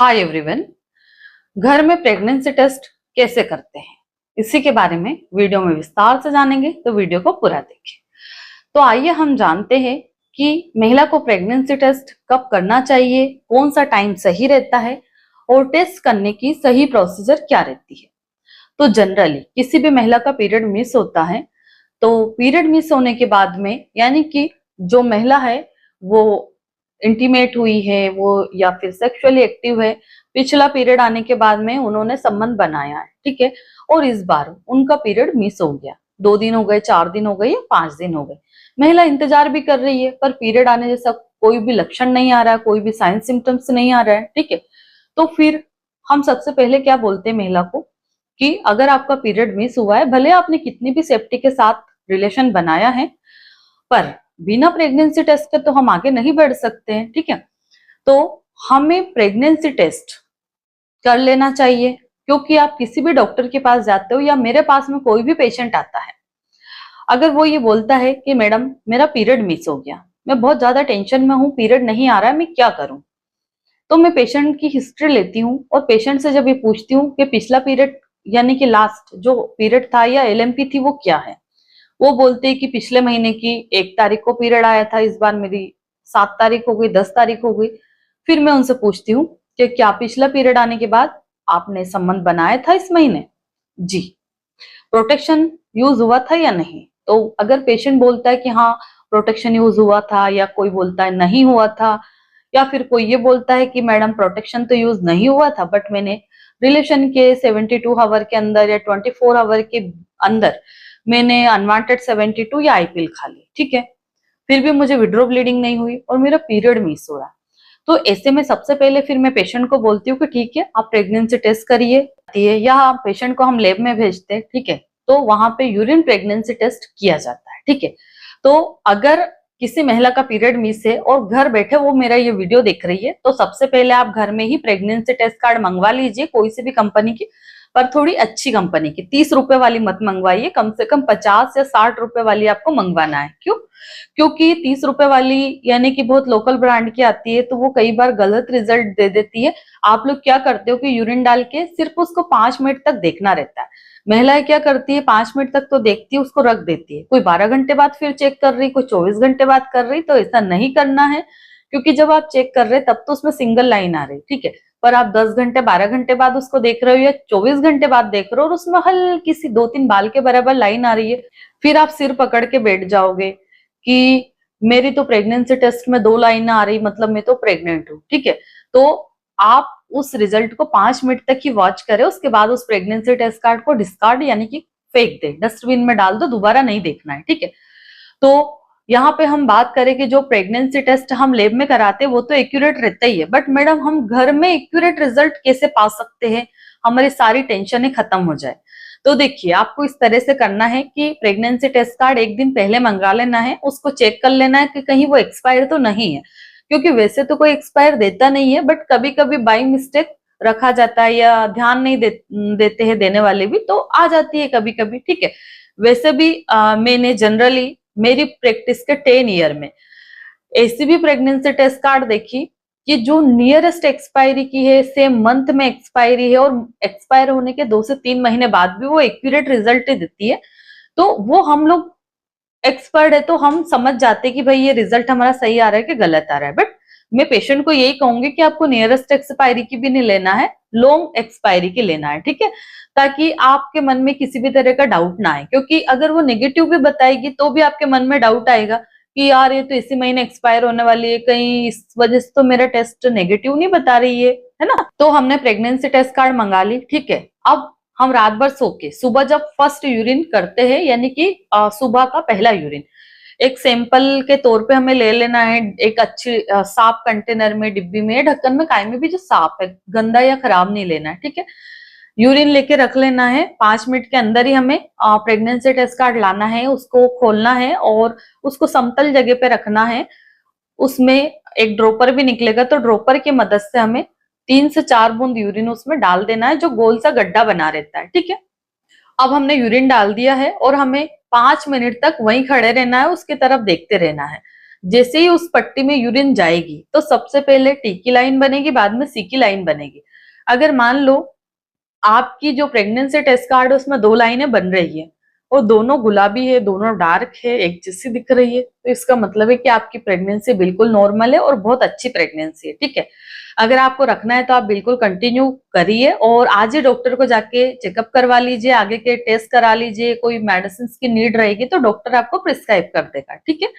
Hi everyone. घर में pregnancy test कैसे करते हैं, इसी के बारे में वीडियो में विस्तार से जानेंगे, तो वीडियो को पूरा देखें। तो आइए हम जानते हैं कि महिला को प्रेगनेंसी टेस्ट कब करना चाहिए, कौन सा टाइम सही रहता है और टेस्ट करने की सही प्रोसीजर क्या रहती है। तो जनरली किसी भी महिला का पीरियड मिस होता है, तो पीरियड मिस होने के बाद में यानी कि जो महिला है वो इंटीमेट हुई है वो या फिर सेक्सुअली एक्टिव है, पिछला पीरियड आने के बाद में उन्होंने संबंध बनाया है, ठीक है, और इस बार उनका पीरियड मिस हो गया, 2 दिन हो गए, 4 दिन हो गए या 5 दिन हो गए, महिला इंतजार भी कर रही है पर पीरियड आने जैसा कोई भी लक्षण नहीं आ रहा है, कोई भी साइन सिम्टम्स नहीं आ रहा है, ठीक है। तो फिर हम सबसे पहले क्या बोलते हैं महिला को कि अगर आपका पीरियड मिस हुआ है, भले आपने कितनी भी सेफ्टी के साथ रिलेशन बनाया है, पर बिना प्रेगनेंसी टेस्ट के तो हम आगे नहीं बढ़ सकते हैं, ठीक है। तो हमें प्रेगनेंसी टेस्ट कर लेना चाहिए, क्योंकि आप किसी भी डॉक्टर के पास जाते हो या मेरे पास में कोई भी पेशेंट आता है, अगर वो ये बोलता है कि मैडम मेरा पीरियड मिस हो गया, मैं बहुत ज्यादा टेंशन में हूँ, पीरियड नहीं आ रहा है, मैं क्या करूं, तो मैं पेशेंट की हिस्ट्री लेती हूँ और पेशेंट से जब ये पूछती हूँ कि पिछला पीरियड यानी कि लास्ट जो पीरियड था या एलएमपी थी वो क्या है, वो बोलते हैं कि पिछले महीने की 1 तारीख को पीरियड आया था, इस बार मेरी 7 तारीख हो गई, 10 तारीख हो गई। फिर मैं उनसे पूछती हूँ कि क्या पिछला पीरियड आने के बाद आपने संबंध बनाया था इस महीने? जी। प्रोटेक्शन यूज हुआ था या नहीं? तो अगर पेशेंट बोलता है कि हाँ प्रोटेक्शन यूज हुआ था, या कोई बोलता है नहीं हुआ था, या फिर कोई ये बोलता है कि मैडम प्रोटेक्शन तो यूज नहीं हुआ था बट मैंने रिलेशन के 72 आवर के अंदर या 24 आवर के अंदर मैंने अनवांटेड 72 या आईपीएल खा ली, ठीक है, फिर भी मुझे विड्रो ब्लीडिंग नहीं हुई और मेरा पीरियड मिस हो रहा, तो ऐसे में सबसे पहले फिर मैं पेशेंट को बोलती हूँ कि ठीक है आप प्रेगनेंसी टेस्ट करिए, या पेशेंट को हम लैब में भेजते हैं, ठीक है, तो वहां पे यूरिन प्रेगनेंसी टेस्ट किया जाता है, ठीक है। तो अगर किसी महिला का पीरियड मिस है और घर बैठे वो मेरा ये वीडियो देख रही है, तो सबसे पहले आप घर में ही प्रेगनेंसी टेस्ट कार्ड मंगवा लीजिए, कोई सी भी कंपनी की, पर थोड़ी अच्छी कंपनी की, 30 रुपए वाली मत मंगवाइए, कम से कम 50 या 60 रुपए वाली आपको मंगवाना है। क्यों? क्योंकि 30 रुपए वाली यानी कि बहुत लोकल ब्रांड की आती है, तो वो कई बार गलत रिजल्ट दे देती है। आप लोग क्या करते हो कि यूरिन डाल के सिर्फ उसको 5 मिनट तक देखना रहता है, महिलाएं क्या करती है 5 मिनट तक तो देखती है, उसको रख देती है, कोई 12 घंटे बाद फिर चेक कर रही, कोई 24 घंटे बाद कर रही, तो ऐसा नहीं करना है, क्योंकि जब आप चेक कर रहे तब तो उसमें सिंगल लाइन आ रही, ठीक है, पर आप 10 घंटे 12 घंटे बाद उसको देख रहे हो या 24 घंटे बाद देख रहे हो और उसमें हल्की सी 2-3 बाल के बराबर लाइन आ रही है, फिर आप सिर पकड़ के बैठ जाओगे कि मेरी तो प्रेगनेंसी टेस्ट में 2 लाइन आ रही, मतलब मैं तो प्रेग्नेंट हूँ, ठीक है। तो आप उस रिजल्ट को 5 मिनट तक ही वॉच करें, उसके बाद उस प्रेगनेंसी टेस्ट कार्ड को डिस्कार्ड यानी कि फेंक दे, डस्टबिन में डाल दो, दोबारा नहीं देखना है, ठीक है। तो यहाँ पे हम बात करें कि जो प्रेगनेंसी टेस्ट हम लैब में कराते हैं वो तो एक्यूरेट रहता ही है, बट मैडम हम घर में एक्यूरेट रिजल्ट कैसे पा सकते हैं, हमारी सारी टेंशनें खत्म हो जाए। तो देखिए आपको इस तरह से करना है कि प्रेगनेंसी टेस्ट कार्ड एक दिन पहले मंगा लेना है, उसको चेक कर लेना है कि कहीं वो एक्सपायर तो नहीं है, क्योंकि वैसे तो कोई एक्सपायर देता नहीं है, बट कभी कभी बाई मिस्टेक रखा जाता है या ध्यान नहीं देते हैं देने वाले भी, तो आ जाती है कभी कभी, ठीक है। वैसे भी मैंने जनरली मेरी प्रैक्टिस के 10 ईयर में ऐसी भी प्रेगनेंसी टेस्ट कार्ड देखी कि जो नियरेस्ट एक्सपायरी की है, सेम मंथ में एक्सपायरी है और एक्सपायर होने के 2 से 3 महीने बाद भी वो एक्यूरेट रिजल्ट देती है, तो वो हम लोग एक्सपर्ट है तो हम समझ जाते हैं कि भाई ये रिजल्ट हमारा सही आ रहा है कि गलत आ रहा है। बट मैं पेशेंट को यही कहूंगी कि आपको नियरेस्ट एक्सपायरी की भी नहीं लेना है, लॉन्ग एक्सपायरी की लेना है, ठीक है, ताकि आपके मन में किसी भी तरह का डाउट ना आए, क्योंकि अगर वो नेगेटिव भी बताएगी तो भी आपके मन में डाउट आएगा कि यार ये तो इसी महीने एक्सपायर होने वाली है, कहीं इस वजह से तो मेरा टेस्ट नेगेटिव नहीं बता रही है ना। तो हमने प्रेगनेंसी टेस्ट कार्ड मंगा ली, ठीक है, अब हम रात भर सो के सुबह जब फर्स्ट यूरिन करते हैं यानी कि सुबह का पहला यूरिन एक सैंपल के तौर पे हमें ले लेना है, एक अच्छी साफ कंटेनर में, डिब्बी में, ढक्कन में, काई में भी जो साफ है, गंदा या खराब नहीं लेना है, ठीक है। यूरिन लेके रख लेना है, 5 मिनट के अंदर ही हमें प्रेगनेंसी टेस्ट कार्ड लाना है, उसको खोलना है और उसको समतल जगह पे रखना है, उसमें एक ड्रॉपर भी निकलेगा, तो ड्रॉपर की मदद से हमें 3 से 4 बूंद यूरिन उसमें डाल देना है, जो गोल सा गड्ढा बना रहता है, ठीक है। अब हमने यूरिन डाल दिया है और हमें 5 मिनट तक वहीं खड़े रहना है, उसकी तरफ देखते रहना है, जैसे ही उस पट्टी में यूरिन जाएगी तो सबसे पहले टी की लाइन बनेगी, बाद में सी की लाइन बनेगी। अगर मान लो आपकी जो प्रेगनेंसी टेस्ट कार्ड है उसमें 2 लाइनें बन रही है और दोनों गुलाबी है, दोनों डार्क है, एक जैसी दिख रही है, तो इसका मतलब है कि आपकी प्रेगनेंसी बिल्कुल नॉर्मल है और बहुत अच्छी प्रेगनेंसी है। ठीक है, अगर आपको रखना है तो आप बिल्कुल कंटिन्यू करिए और आज ही डॉक्टर को जाके चेकअप करवा लीजिए, आगे के टेस्ट करा लीजिए। कोई मेडिसिन की नीड रहेगी तो डॉक्टर आपको प्रिस्क्राइब कर देगा। ठीक है,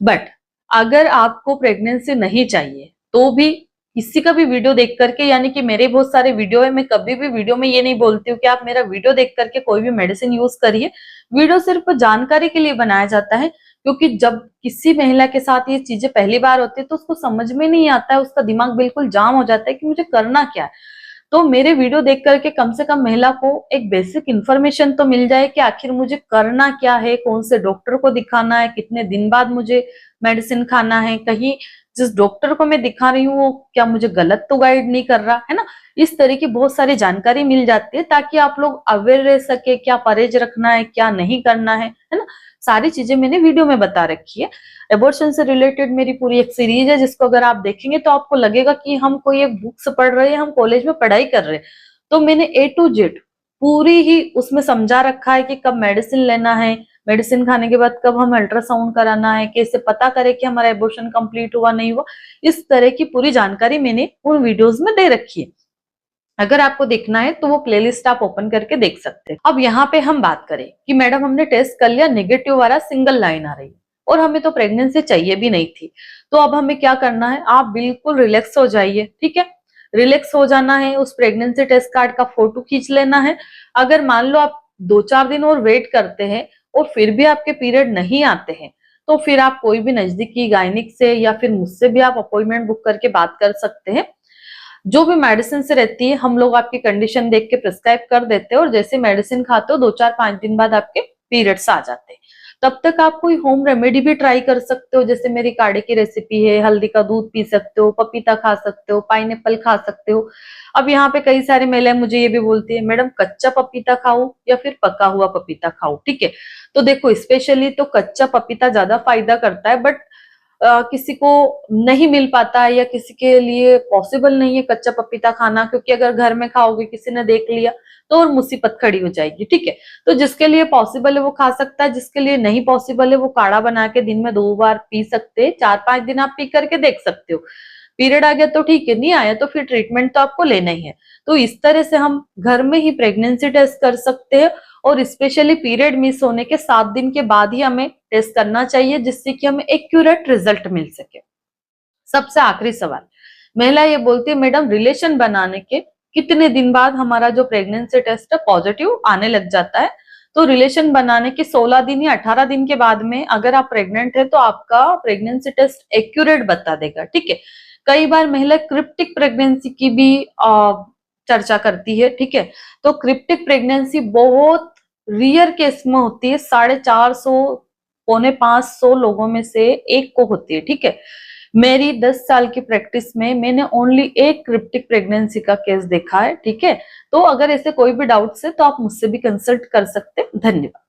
बट अगर आपको प्रेगनेंसी नहीं चाहिए तो भी किसी का भी वीडियो देख करके, यानी कि मेरे बहुत सारे वीडियो है, मैं कभी भी वीडियो में ये नहीं बोलती हूँ कि आप मेरा वीडियो देख करके कोई भी मेडिसिन यूज करिए। वीडियो सिर्फ जानकारी के लिए बनाया जाता है, क्योंकि जब किसी महिला के साथ ये चीजें पहली बार होती है तो उसको समझ में नहीं आता है, उसका दिमाग बिल्कुल जाम हो जाता है कि मुझे करना क्या है। तो मेरे वीडियो देख करके कम से कम महिला को एक बेसिक इंफॉर्मेशन तो मिल जाए कि आखिर मुझे करना क्या है, कौन से डॉक्टर को दिखाना है, कितने दिन बाद मुझे मेडिसिन खाना है, कहीं जिस डॉक्टर को मैं दिखा रही हूँ वो क्या मुझे गलत तो गाइड नहीं कर रहा है ना। इस तरह की बहुत सारी जानकारी मिल जाती है ताकि आप लोग अवेयर रह सके, क्या परहेज रखना है, क्या नहीं करना है ना। सारी चीजें मैंने वीडियो में बता रखी है। एबॉर्शन से रिलेटेड मेरी पूरी एक सीरीज है जिसको अगर आप देखेंगे तो आपको लगेगा कि हम कोई एक बुक्स पढ़ रहे हैं, हम कॉलेज में पढ़ाई कर रहे हैं। तो मैंने A to Z पूरी ही उसमें समझा रखा है कि कब मेडिसिन लेना है, मेडिसिन खाने के बाद कब हमें अल्ट्रासाउंड कराना है, कैसे पता करें कि हमारा एबॉर्शन कंप्लीट हुआ नहीं हुआ। इस तरह की पूरी जानकारी मैंने उन वीडियोस में दे रखी है। अगर आपको देखना है तो वो प्लेलिस्ट आप ओपन करके देख सकते हैं। अब यहाँ पे हम बात करें कि मैडम हमने टेस्ट कर लिया, नेगेटिव वाला सिंगल लाइन आ रही है और हमें तो प्रेगनेंसी चाहिए भी नहीं थी, तो अब हमें क्या करना है? आप बिल्कुल रिलैक्स हो जाइए। ठीक है, रिलैक्स हो जाना है, उस प्रेगनेंसी टेस्ट कार्ड का फोटो खींच लेना है। अगर मान लो आप 2-4 दिन और वेट करते हैं और फिर भी आपके पीरियड नहीं आते हैं, तो फिर आप कोई भी नजदीकी गायनिक से या फिर मुझसे भी आप अपॉइंटमेंट बुक करके बात कर सकते हैं। जो भी मेडिसिन से रहती है हम लोग आपकी कंडीशन देख के प्रिस्क्राइब कर देते हैं और जैसे मेडिसिन खाते हो 2-4-5 दिन बाद आपके पीरियड्स आ जाते हैं। तब तक आप कोई होम रेमेडी भी ट्राई कर सकते हो, जैसे मेरी काढ़े की रेसिपी है, हल्दी का दूध पी सकते हो, पपीता खा सकते हो, पाइनएप्पल खा सकते हो। अब यहाँ पे कई सारे महिलाएं मुझे ये भी बोलती है मैडम कच्चा पपीता खाओ या फिर पका हुआ पपीता खाओ। ठीक है, तो देखो स्पेशली तो कच्चा पपीता ज्यादा फायदा करता है, बट किसी को नहीं मिल पाता है या किसी के लिए पॉसिबल नहीं है कच्चा पपीता खाना, क्योंकि अगर घर में खाओगे किसी ने देख लिया तो और मुसीबत खड़ी हो जाएगी। ठीक है, तो जिसके लिए पॉसिबल है वो खा सकता है, जिसके लिए नहीं पॉसिबल है वो काढ़ा बना के दिन में 2 बार पी सकते हैं। 4-5 दिन आप पी करके देख सकते हो। पीरियड आ गया तो ठीक है, नहीं आया तो फिर ट्रीटमेंट तो आपको लेना ही है। तो इस तरह से हम घर में ही प्रेगनेंसी टेस्ट कर सकते हैं और स्पेशली पीरियड मिस होने के 7 दिन के बाद ही हमें टेस्ट करना चाहिए, जिससे कि हमें एक्यूरेट रिजल्ट मिल सके। सबसे आखिरी सवाल, महिला ये बोलती है मैडम रिलेशन बनाने के कितने दिन बाद हमारा जो प्रेगनेंसी टेस्ट है पॉजिटिव आने लग जाता है? तो रिलेशन बनाने के 16 दिन या 18 दिन के बाद में अगर आप प्रेग्नेंट है तो आपका प्रेगनेंसी टेस्ट एक्यूरेट बता देगा। ठीक है, कई बार महिला क्रिप्टिक प्रेगनेंसी की भी चर्चा करती है। ठीक है, तो क्रिप्टिक प्रेगनेंसी बहुत रियर केस में होती है, 450 500 लोगों में से एक को होती है। ठीक है, मेरी 10 साल की प्रैक्टिस में मैंने ओनली एक क्रिप्टिक प्रेगनेंसी का केस देखा है। ठीक है, तो अगर ऐसे कोई भी डाउट्स है तो आप मुझसे भी कंसल्ट कर सकते हैं। धन्यवाद।